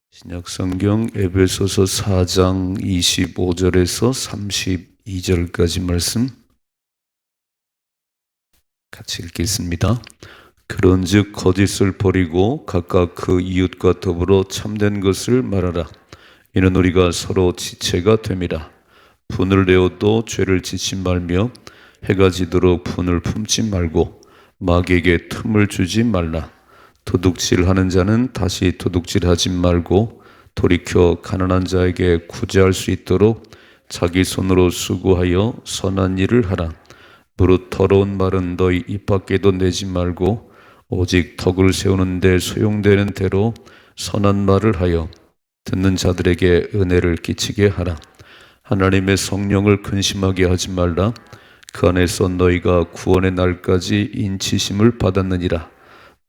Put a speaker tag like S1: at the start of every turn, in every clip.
S1: 신약성경 에베소서 4장 25절에서 32절까지 말씀 같이 읽겠습니다. 그런즉 거짓을 버리고 각각 그 이웃과 더불어 참된 것을 말하라. 이는 우리가 서로 지체가 됨이라. 분을 내어도 죄를 짓지 말며 해가 지도록 분을 품지 말고 마귀에게 틈을 주지 말라. 도둑질하는 자는 다시 도둑질하지 말고 돌이켜 가난한 자에게 구제할 수 있도록 자기 손으로 수고하여 선한 일을 하라. 무릇 더러운 말은 너희 입 밖에도 내지 말고 오직 덕을 세우는 데 소용되는 대로 선한 말을 하여 듣는 자들에게 은혜를 끼치게 하라. 하나님의 성령을 근심하게 하지 말라. 그 안에서 너희가 구원의 날까지 인치심을 받았느니라.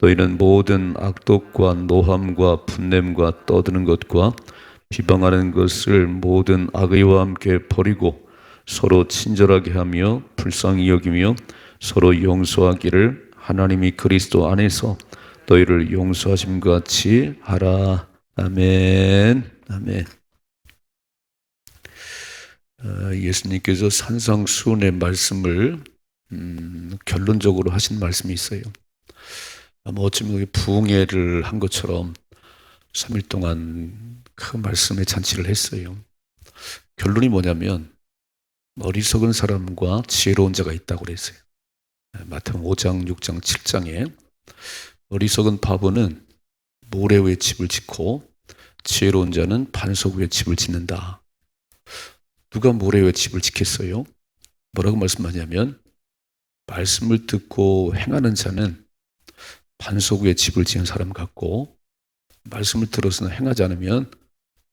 S1: 너희는 모든 악독과 노함과 분냄과 떠드는 것과 비방하는 것을 모든 악의와 함께 버리고 서로 친절하게 하며 불쌍히 여기며 서로 용서하기를 하나님이 그리스도 안에서 너희를 용서하심 같이 하라. 아멘. 아멘. 예수님께서 산상수훈의 말씀을 결론적으로 하신 말씀이 있어요. 어쩌면 부흥회를 한 것처럼 3일 동안 그 말씀의 잔치를 했어요. 결론이 뭐냐면 어리석은 사람과 지혜로운 자가 있다고 그랬어요. 마태복음 5장, 6장, 7장에 어리석은 바보는 모래 위에 집을 짓고 지혜로운 자는 반석 위에 집을 짓는다. 누가 모래 위에 집을 짓겠어요? 뭐라고 말씀하냐면 말씀을 듣고 행하는 자는 반석 위에 집을 지은 사람 같고 말씀을 들어서는 행하지 않으면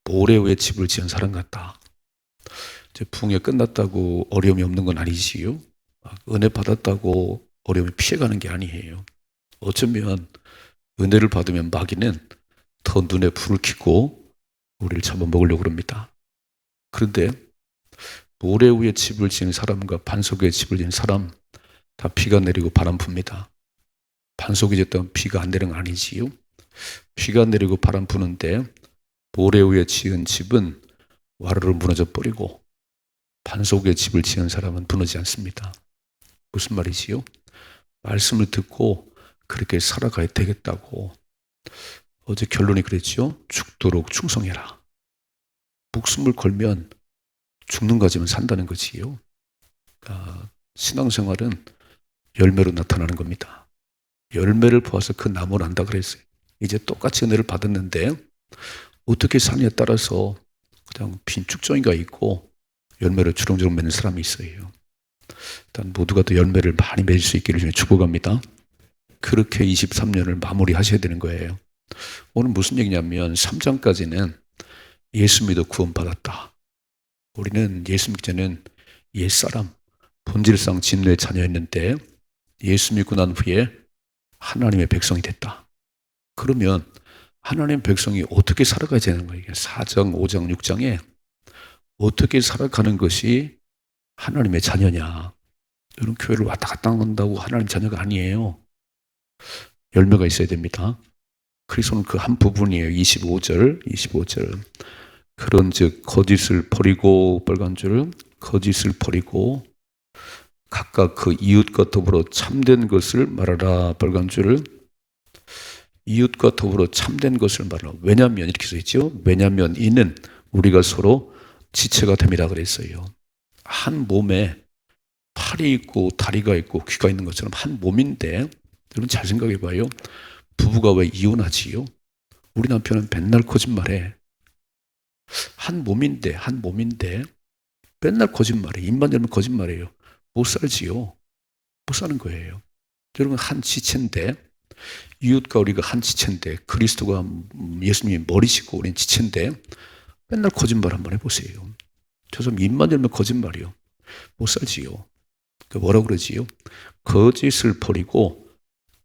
S1: 모래 위에 집을 지은 사람 같다. 이제 부흥회 끝났다고 어려움이 없는 건 아니지요. 은혜 받았다고 어려움이 피해가는 게 아니에요. 어쩌면 은혜를 받으면 마귀는 더 눈에 불을 켜고 우리를 잡아먹으려고 합니다. 그런데 모래 위에 집을 지은 사람과 반석 위에 집을 지은 사람 다 비가 내리고 바람 붑니다. 반석이 짓다면 비가 안 내리는 건 아니지요. 비가 내리고 바람 부는데 모래 위에 지은 집은 와르르 무너져 버리고 반석 위에 집을 지은 사람은 무너지지 않습니다. 무슨 말이지요? 말씀을 듣고 그렇게 살아가야 되겠다고. 어제 결론이 그랬죠. 죽도록 충성해라. 목숨을 걸면 죽는 까지만 산다는 거지요. 신앙생활은 열매로 나타나는 겁니다. 열매를 보아서 그 나무를 안다 그랬어요. 이제 똑같이 은혜를 받았는데 어떻게 사느냐에 따라서 그냥 빈 쭉정이가 있고 열매를 주렁주렁 맺는 사람이 있어요. 일단 모두가 또 열매를 많이 맺을 수 있기를 주님 축복합니다. 그렇게 23년을 마무리하셔야 되는 거예요. 오늘 무슨 얘기냐면 3장까지는 예수 믿어 구원받았다. 우리는 예수 믿기 전에는 옛사람, 본질상 진노의 자녀였는데 예수 믿고 난 후에 하나님의 백성이 됐다. 그러면 하나님의 백성이 어떻게 살아가야 되는 거예요? 4장, 5장, 6장에 어떻게 살아가는 것이 하나님의 자녀냐. 여러분 교회를 왔다 갔다 한다고 하나님 자녀가 아니에요. 열매가 있어야 됩니다. 그리스도는 그 한 부분이에요. 25절. 그런즉 거짓을 버리고 빨간 줄 거짓을 버리고 각각 그 이웃과 더불어 참된 것을 말하라. 빨간 줄 이웃과 더불어 참된 것을 말하라. 왜냐하면 이렇게 써 있죠. 왜냐하면 이는 우리가 서로 지체가 됨이라 그랬어요. 한 몸에 팔이 있고 다리가 있고 귀가 있는 것처럼 한 몸인데 여러분 잘 생각해 봐요. 부부가 왜 이혼하지요? 우리 남편은 맨날 거짓말해. 한 몸인데 맨날 거짓말해. 입만 열면 거짓말해요. 못 살지요. 못 사는 거예요. 여러분 한 지체인데 이웃과 우리가 한 지체인데 그리스도가 예수님이 머리시고 우리는 지체인데 맨날 거짓말 한번 해보세요. 저 사람 입만 열면 거짓말이요. 못 살지요. 뭐라고 그러지요? 거짓을 버리고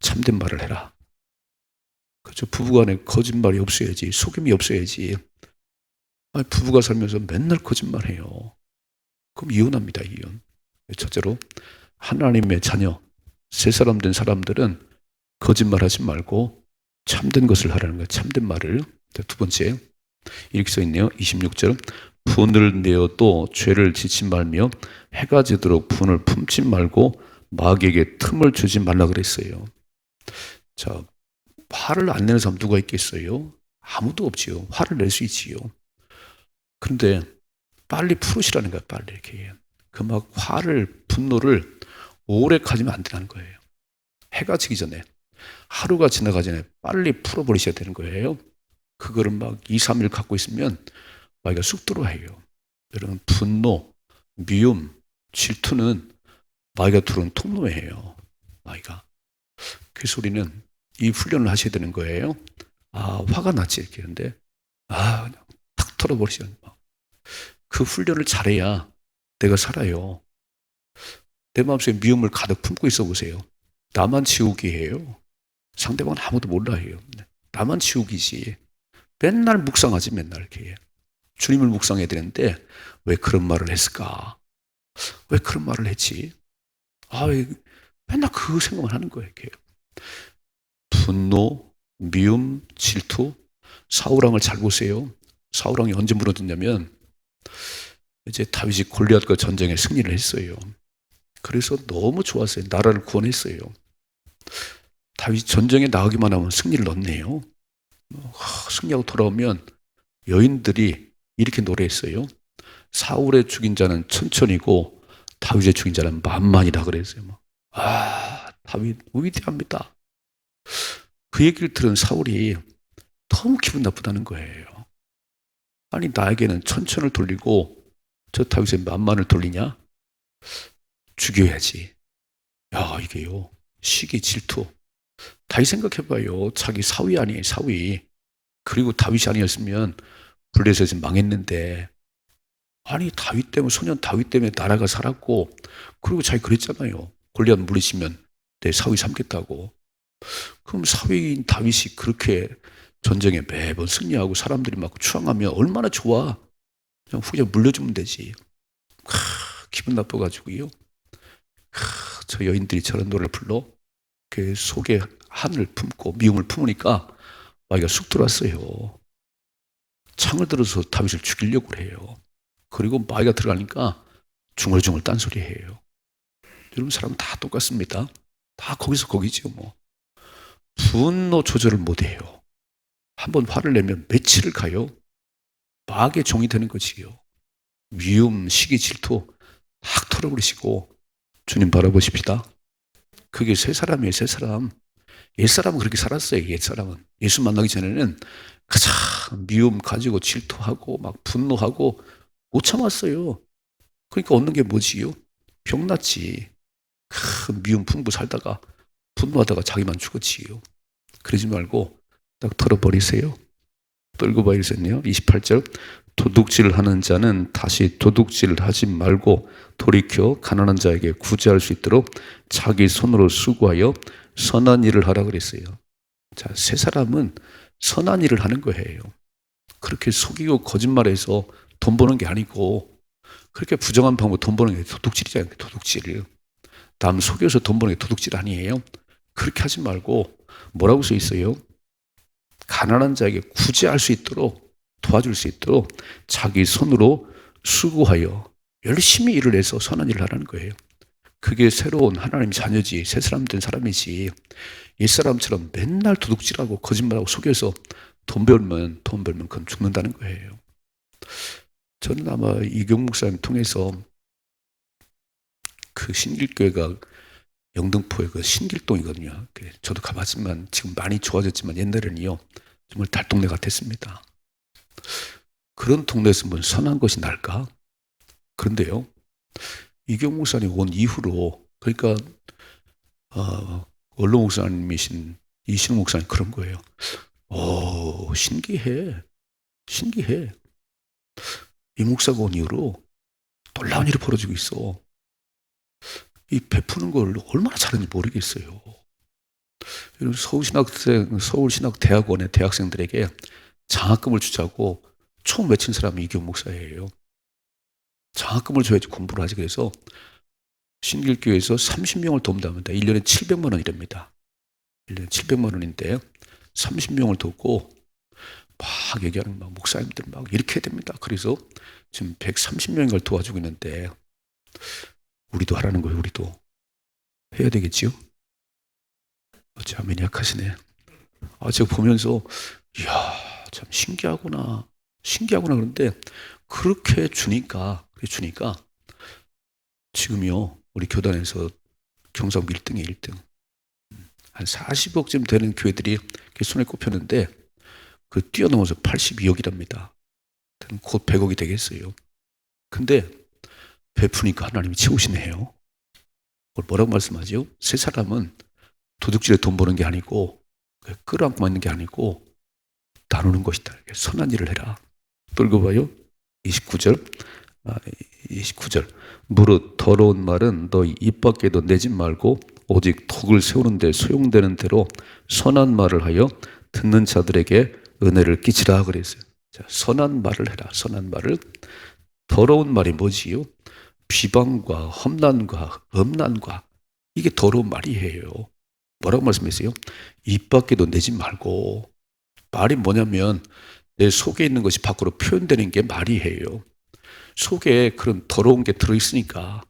S1: 참된 말을 해라. 그렇죠. 부부간에 거짓말이 없어야지. 속임이 없어야지. 부부가 살면서 맨날 거짓말해요. 그럼 이혼합니다. 이혼. 첫째로 하나님의 자녀, 새 사람 된 사람들은 거짓말하지 말고 참된 것을 하라는 거예요. 참된 말을. 두 번째, 이렇게 써 있네요. 26절. 분을 내어도 죄를 짓지 말며 해가 지도록 분을 품지 말고 마귀에게 틈을 주지 말라 그랬어요. 자, 화를 안 내는 사람 누가 있겠어요? 아무도 없지요. 화를 낼 수 있지요. 그런데 빨리 풀으시라는 거야, 빨리 이렇게. 그 막 화를, 분노를 오래 가지면 안 되는 거예요. 해가 지기 전에, 하루가 지나가기 전에 빨리 풀어버리셔야 되는 거예요. 그거를 막 2, 3일 갖고 있으면 마귀가 쑥 들어와요. 여러분, 분노, 미움, 질투는 마귀가 들어온 통로예요. 마귀가. 그래서 우리는 이 훈련을 하셔야 되는 거예요. 아, 화가 났지 이렇게 하는데 그냥 탁 털어버리시는 거. 그 훈련을 잘해야 내가 살아요. 내 마음속에 미움을 가득 품고 있어 보세요. 나만 지옥이에요. 상대방은 아무도 몰라요. 나만 지옥이지. 맨날 묵상하지, 맨날 이렇게. 주님을 묵상해야 되는데 왜 그런 말을 했을까? 왜 그런 말을 했지? 왜 맨날 그 생각만 하는 거예요. 이렇게. 분노, 미움, 질투. 사울왕을 잘 보세요. 사울왕이 언제 무너졌냐면 이제 다윗이 골리앗과 전쟁에 승리를 했어요. 그래서 너무 좋았어요. 나라를 구원했어요. 다윗이 전쟁에 나가기만 하면 승리를 얻네요. 승리하고 돌아오면 여인들이 이렇게 노래했어요. 사울의 죽인 자는 천천이고 다윗의 죽인 자는 만만이라 그랬어요. 다윗 위대합니다. 그 얘기를 들은 사울이 너무 기분 나쁘다는 거예요. 아니, 나에게는 천천을 돌리고 저 다윗의 만만을 돌리냐? 죽여야지. 이게요. 시기, 질투. 다윗 생각해봐요. 자기 사위 아니에요, 사위. 그리고 다윗이 아니었으면 블레셋이 망했는데, 아니, 다윗 때문에, 소년 다윗 때문에 나라가 살았고, 그리고 자기 그랬잖아요. 골리앗 물리치면 내 사위 삼겠다고. 그럼 사위인 다윗이 그렇게 전쟁에 매번 승리하고 사람들이 막 추앙하면 얼마나 좋아. 그냥 후에 물려주면 되지. 기분 나빠가지고요. 저 여인들이 저런 노래를 불러 그 속에 한을 품고 미움을 품으니까 마귀가 쑥 들어왔어요. 창을 들어서 다윗을 죽이려고 해요. 그리고 마귀가 들어가니까 중얼중얼 딴소리해요. 여러분, 사람은 다 똑같습니다. 다 거기서 거기죠 뭐. 분노 조절을 못해요. 한번 화를 내면 며칠을 가요. 마귀의 종이 되는 거지요. 미움, 시기, 질투 딱 털어버리시고 주님 바라보십시다. 그게 새 사람이에요, 새 사람. 옛사람은 그렇게 살았어요, 옛사람은. 예수 만나기 전에는 가장 미움 가지고 질투하고 막 분노하고 못 참았어요. 그러니까 얻는 게 뭐지요? 병났지. 미움 품고 살다가 분노하다가 자기만 죽었지요. 그러지 말고 딱 털어버리세요. 떨고 봐 있었네요. 28절. 도둑질을 하는 자는 다시 도둑질을 하지 말고 돌이켜 가난한 자에게 구제할 수 있도록 자기 손으로 수고하여 선한 일을 하라 그랬어요. 자, 새 사람은 선한 일을 하는 거예요. 그렇게 속이고 거짓말해서 돈 버는 게 아니고, 그렇게 부정한 방법 돈 버는 게 도둑질이잖아요. 도둑질. 남 속여서 돈 버는 게 도둑질 아니에요. 그렇게 하지 말고 뭐라고 써 있어요? 가난한 자에게 구제할 수 있도록, 도와줄 수 있도록 자기 손으로 수고하여 열심히 일을 해서 선한 일을 하라는 거예요. 그게 새로운 하나님 자녀지, 새 사람 된 사람이지, 옛사람처럼 맨날 도둑질하고 거짓말하고 속여서 돈 벌면 그건 죽는다는 거예요. 저는 아마 이경 목사님 통해서 그 신길교회가 영등포의 그 신길동이거든요. 저도 가봤지만 지금 많이 좋아졌지만 옛날에는요 정말 달동네 같았습니다. 그런 동네에서 뭔 선한 것이 날까? 그런데요, 이경 목사님 온 이후로, 그러니까 원로 목사님이신 이신우 목사님 그런 거예요. 신기해. 이 목사가 온 이후로 놀라운 일이 벌어지고 있어. 이 베푸는 걸 얼마나 잘하는지 모르겠어요. 서울신학대학원의 대학생들에게 장학금을 주자고 처음 외친 사람이 이경 목사예요. 장학금을 줘야지 공부를 하지. 그래서 신길교회에서 30명을 돕답니다. 1년에 700만 원이랍니다. 1년에 700만 원인데 30명을 돕고 막 얘기하는 막 목사님들 막 이렇게 해야 됩니다. 그래서 지금 130명을 도와주고 있는데 우리도 하라는 거예요. 우리도 해야 되겠지요? 어찌 아멘이 약하시네. 제가 보면서 이야 참 신기하구나 그런데 그렇게 주니까 지금요 우리 교단에서 경상북 1등이에요. 1등. 한 40억쯤 되는 교회들이 이렇게 손에 꼽혔는데 그 뛰어넘어서 82억이랍니다. 곧 100억이 되겠어요. 근데 베푸니까 하나님이 채우시네요. 그걸 뭐라고 말씀하죠? 세 사람은 도둑질에 돈 버는 게 아니고 끌어안고만 있는 게 아니고 나누는 것이다. 선한 일을 해라. 또 읽어봐요. 29절. 29절. 무릇 더러운 말은 너 입 밖에도 내지 말고 오직 덕을 세우는 데 소용되는 대로 선한 말을 하여 듣는 자들에게 은혜를 끼치라 그랬어요. 자, 선한 말을 해라. 선한 말을. 더러운 말이 뭐지요? 비방과 험난과 음란과 이게 더러운 말이에요. 뭐라고 말씀했어요? 입 밖에도 내지 말고. 말이 뭐냐면 내 속에 있는 것이 밖으로 표현되는 게 말이에요. 속에 그런 더러운 게 들어있으니까,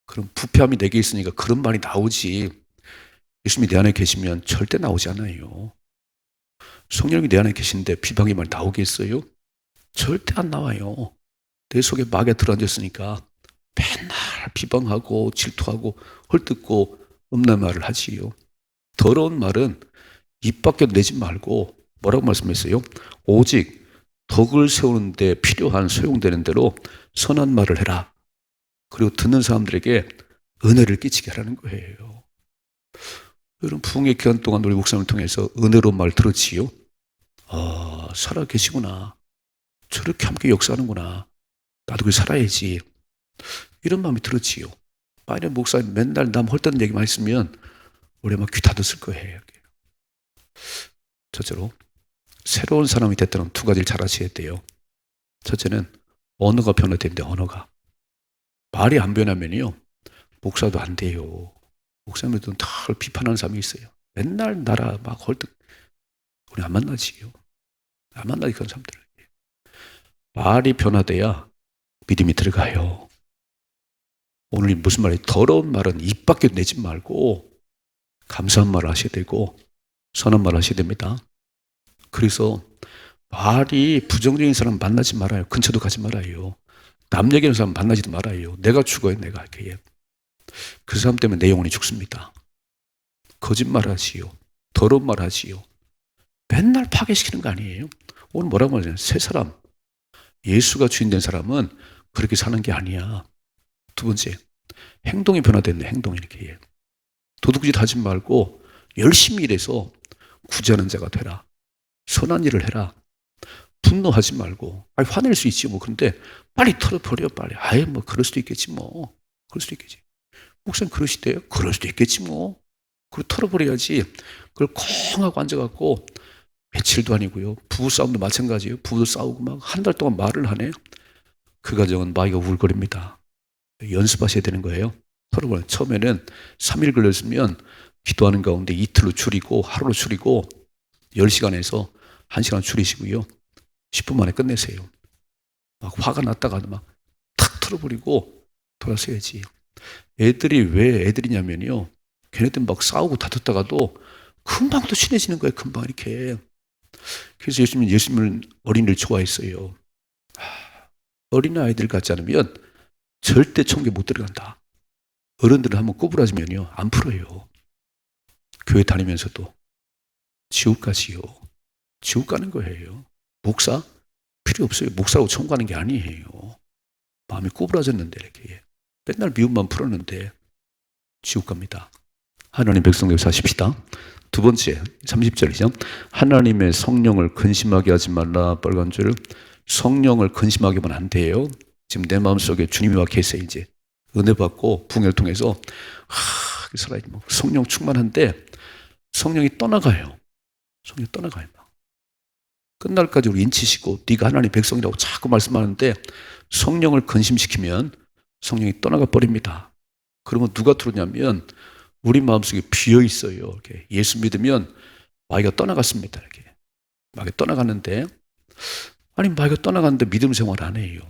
S1: 그런 부패함이 내게 있으니까 그런 말이 나오지. 예수님이 내 안에 계시면 절대 나오지 않아요. 성령이 내 안에 계신데 비방의 말이 나오겠어요? 절대 안 나와요. 내 속에 마귀가 들어앉았으니까 맨날 비방하고 질투하고 헐뜯고 음란 말을 하지요. 더러운 말은 입 밖에 내지 말고 뭐라고 말씀했어요? 오직 덕을 세우는 데 필요한 소용되는 대로 선한 말을 해라. 그리고 듣는 사람들에게 은혜를 끼치게 하라는 거예요. 여러분 부흥의 기간 동안 우리 목사님을 통해서 은혜로운 말 들었지요? 살아 계시구나. 저렇게 함께 역사하는구나. 나도 그렇게 살아야지. 이런 마음이 들었지요. 만약 목사님 맨날 남 헐뜯는 얘기만 했으면 우리 아마 귀 닫았을 거예요. 첫째로 새로운 사람이 됐다는 두 가지를 잘 아셔야 돼요. 첫째는 언어가 변화되는데 언어가. 말이 안 변하면요. 목사도 안 돼요. 목사님들도 다 비판하는 사람이 있어요. 맨날 나라 막 헐뜯. 우리 안 만나지요. 안 만나지 그런 사람들. 말이 변화돼야 믿음이 들어가요. 오늘 무슨 말이 더러운 말은 입 밖에 내지 말고 감사한 말을 하셔야 되고 선한 말을 하셔야 됩니다. 그래서 말이 부정적인 사람 만나지 말아요. 근처도 가지 말아요. 남 얘기하는 사람 만나지도 말아요. 내가 죽어요. 내가 이렇게. 그 사람 때문에 내 영혼이 죽습니다. 거짓말 하지요. 더러운 말 하지요. 맨날 파괴시키는 거 아니에요. 오늘 뭐라고 하냐면 세 사람. 예수가 주인 된 사람은 그렇게 사는 게 아니야. 두 번째, 행동이 변화됐네. 행동이 이렇게 해. 도둑질 하지 말고 열심히 일해서 구제하는 자가 되라. 선한 일을 해라. 분노하지 말고. 화낼 수 있지 뭐. 근데 빨리 털어버려 빨리. 뭐 그럴 수도 있겠지 뭐. 그럴 수도 있겠지. 목사님 그러시대요? 그럴 수도 있겠지 뭐. 그걸 털어버려야지. 그걸 콩 하고 앉아갖고 며칠도 아니고요. 부부싸움도 마찬가지예요. 부부도 싸우고 막 한 달 동안 말을 하네. 그 가정은 마귀가 우울거립니다. 연습하셔야 되는 거예요. 털어버려. 처음에는 3일 걸렸으면 기도하는 가운데 이틀로 줄이고 하루로 줄이고 10시간에서 1시간 줄이시고요. 10분 만에 끝내세요. 막 화가 났다가 막 탁 털어버리고 돌아서야지. 애들이 왜 애들이냐면요. 걔네들 막 싸우고 다퉜다가도 금방 또 친해지는 거예요. 금방 이렇게. 그래서 예수님은 어린이를 좋아했어요. 어린아이들 같지 않으면 절대 천국에 못 들어간다. 어른들을 한번 꼬부라지면요. 안 풀어요. 교회 다니면서도 지옥 가지요. 지옥 가는 거예요. 목사? 필요 없어요. 목사라고 천국 가는 게 아니에요. 마음이 꼬부라졌는데 이렇게 맨날 미움만 풀었는데 지옥 갑니다. 하나님 백성들 사십시다. 두 번째 30절이죠. 하나님의 성령을 근심하게 하지 말라. 빨간 줄. 성령을 근심하게 하면 안 돼요. 지금 내 마음속에 주님이 와 계세요. 이제 은혜 받고 부흥을 통해서 성령 충만한데 성령이 떠나가요. 성령이 떠나가요. 끝날까지 우리 인치시고 네가 하나님 백성이라고 자꾸 말씀하는데 성령을 근심시키면 성령이 떠나가 버립니다. 그러면 누가 들어오냐면 우리 마음속에 비어 있어요. 이렇게 예수 믿으면 마귀가 떠나갔습니다. 이렇게 마귀가 떠나갔는데 아니, 마귀가 떠나갔는데 믿음 생활 안 해요.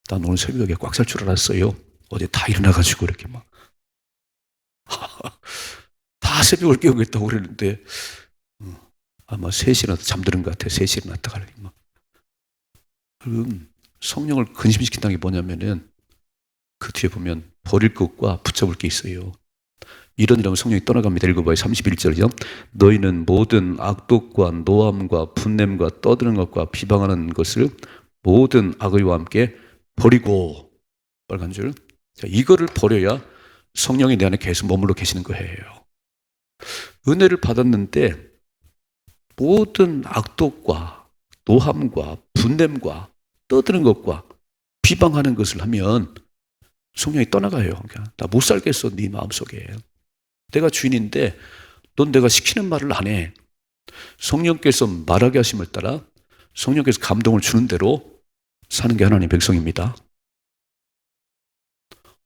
S1: 난 오늘 새벽에 꽉 찰 줄 알았어요. 어제 다 일어나가지고 이렇게 막. 다 새벽을 깨우겠다고 그랬는데, 아마 3시에 일어나서 잠드는 것 같아요. 3시에 일어났다 가려니 막. 성령을 근심시킨다는 게 뭐냐면은, 그 뒤에 보면 버릴 것과 붙잡을 게 있어요. 이러면 성령이 떠나갑니다. 읽어봐요. 31절이요. 너희는 모든 악독과 노함과 분냄과 떠드는 것과 비방하는 것을 모든 악의와 함께 버리고, 빨간 줄. 자, 이거를 버려야 성령이 내 안에 계속 머물러 계시는 거예요. 은혜를 받았는데 모든 악독과 노함과 분냄과 떠드는 것과 비방하는 것을 하면 성령이 떠나가요. 나 못 살겠어, 네 마음속에. 내가 주인인데 넌 내가 시키는 말을 안 해. 성령께서 말하게 하심을 따라 성령께서 감동을 주는 대로 사는 게 하나님의 백성입니다.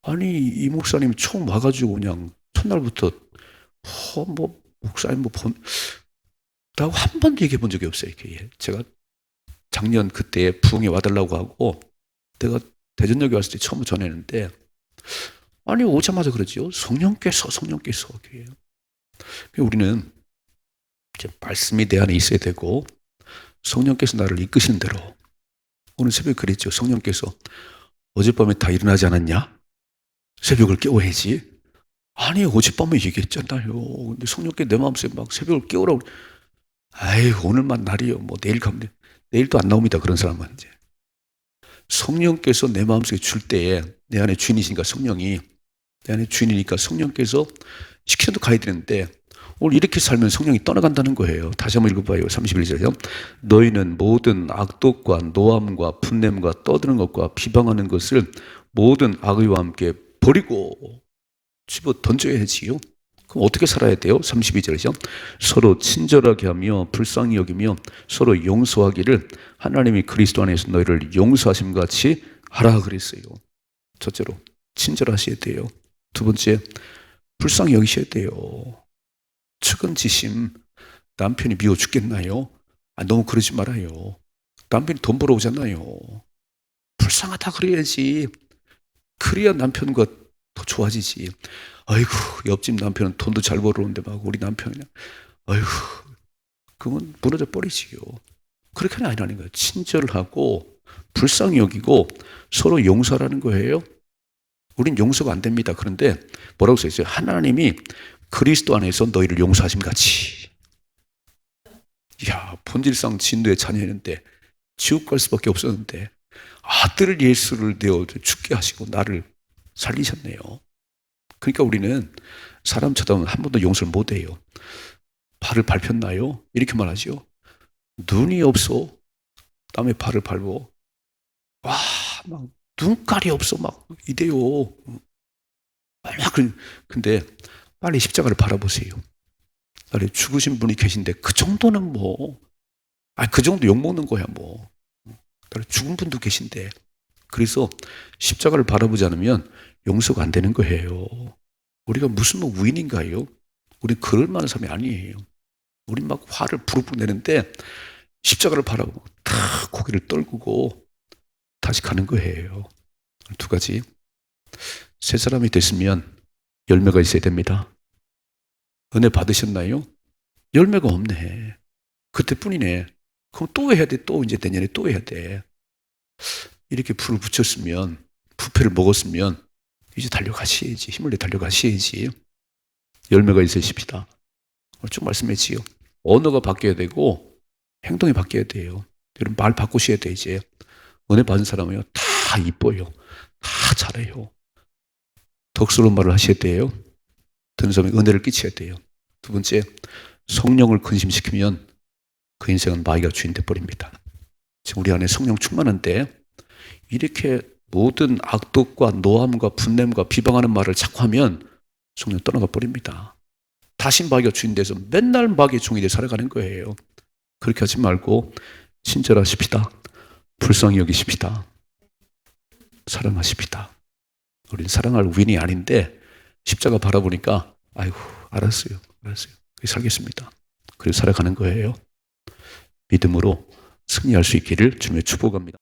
S1: 아니, 이 목사님 처음 와가지고 그냥 첫날부터 목사님 라고 한 번도 얘기해 본 적이 없어요. 이렇게. 제가 작년 그때 부흥에 와달라고 하고 내가 대전역에 왔을 때 처음 전했는데, 아니, 오자마자 그러지요. 성령께서. 우리는 이제 말씀이 내 안에 있어야 되고 성령께서 나를 이끄시는 대로. 오늘 새벽에 그랬죠. 성령께서 어젯밤에 다 일어나지 않았냐? 새벽을 깨워야지. 아니, 어젯밤에 얘기했잖아요. 근데 성령께 내 마음속에 막 새벽을 깨우라고. 아이, 오늘만 날이요. 뭐 내일 가면 돼. 내일도 안 나옵니다. 그런 사람은 이제. 성령께서 내 마음속에 줄 때에 내 안에 주인이시니까 성령이 내 안에 주인이니까 성령께서 시켜도 가야 되는데 오늘 이렇게 살면 성령이 떠나간다는 거예요. 다시 한번 읽어봐요. 31절이요. 너희는 모든 악독과 노함과 분냄과 떠드는 것과 비방하는 것을 모든 악의와 함께 버리고 집어 던져야지요. 그럼 어떻게 살아야 돼요? 32절이죠. 서로 친절하게 하며 불쌍히 여기며 서로 용서하기를 하나님이 그리스도 안에서 너희를 용서하심 같이 하라 그랬어요. 첫째로 친절하셔야 돼요. 두 번째, 불쌍히 여기셔야 돼요. 측은지심. 남편이 미워 죽겠나요? 너무 그러지 말아요. 남편이 돈 벌어 오잖아요. 불쌍하다 그래야지. 그래야 남편과 더 좋아지지. 아이고, 옆집 남편은 돈도 잘 벌어오는데 막 우리 남편이, 아이고, 그건 무너져 버리지요. 그렇게는 아니라는 거예요. 친절을 하고 불쌍히 여기고 서로 용서하라는 거예요. 우린 용서가 안 됩니다. 그런데 뭐라고 써있어요? 하나님이 그리스도 안에서 너희를 용서하심 같이. 이야, 본질상 진노의 자녀였는데 지옥 갈 수밖에 없었는데 아들 예수를 내어 죽게 하시고 나를 살리셨네요. 그러니까 우리는 사람 쳐다보면 한 번도 용서를 못 해요. 발을 밟혔나요? 이렇게 말하죠. 눈이 없어. 남의 발을 밟어. 와, 막 눈깔이 없어. 막 이래요. 근데 빨리 십자가를 바라보세요. 나를 죽으신 분이 계신데 그 정도는 그 정도 욕먹는 거야 뭐. 나를 죽은 분도 계신데. 그래서 십자가를 바라보지 않으면 용서가 안 되는 거예요. 우리가 무슨 우인인가요? 우리 그럴 만한 사람이 아니에요. 우리 막 화를 부르르 내는데 십자가를 바라보고 다 고개를 떨구고 다시 가는 거예요. 두 가지. 새 사람이 됐으면 열매가 있어야 됩니다. 은혜 받으셨나요? 열매가 없네. 그때뿐이네. 그럼 또 해야 돼. 또 이제 내년에 또 해야 돼. 이렇게 불을 붙였으면, 부패를 먹었으면 이제 달려가셔야지. 힘을 내 달려가셔야지. 열매가 있으십시다. 오늘 쭉 말씀했지요. 언어가 바뀌어야 되고 행동이 바뀌어야 돼요. 여러분 말 바꾸셔야 돼. 이제 은혜 받은 사람은요 다 이뻐요. 다 잘해요. 덕스러운 말을 하셔야 돼요. 듣는 사람이 은혜를 끼쳐야 돼요. 두 번째, 성령을 근심시키면 그 인생은 마귀가 주인 돼버립니다. 지금 우리 안에 성령 충만한데 이렇게 모든 악독과 노함과 분냄과 비방하는 말을 자꾸 하면 성령 떠나가 버립니다. 다시 마귀가 주인 돼서 맨날 마귀의 종이 돼 살아가는 거예요. 그렇게 하지 말고 친절하십시다. 불쌍히 여기십시다. 사랑하십시다. 우리는 사랑할 우인이 아닌데 십자가 바라보니까 아이고 알았어요. 그렇게 살겠습니다. 그리고 살아가는 거예요. 믿음으로 승리할 수 있기를 주님의 축복합니다.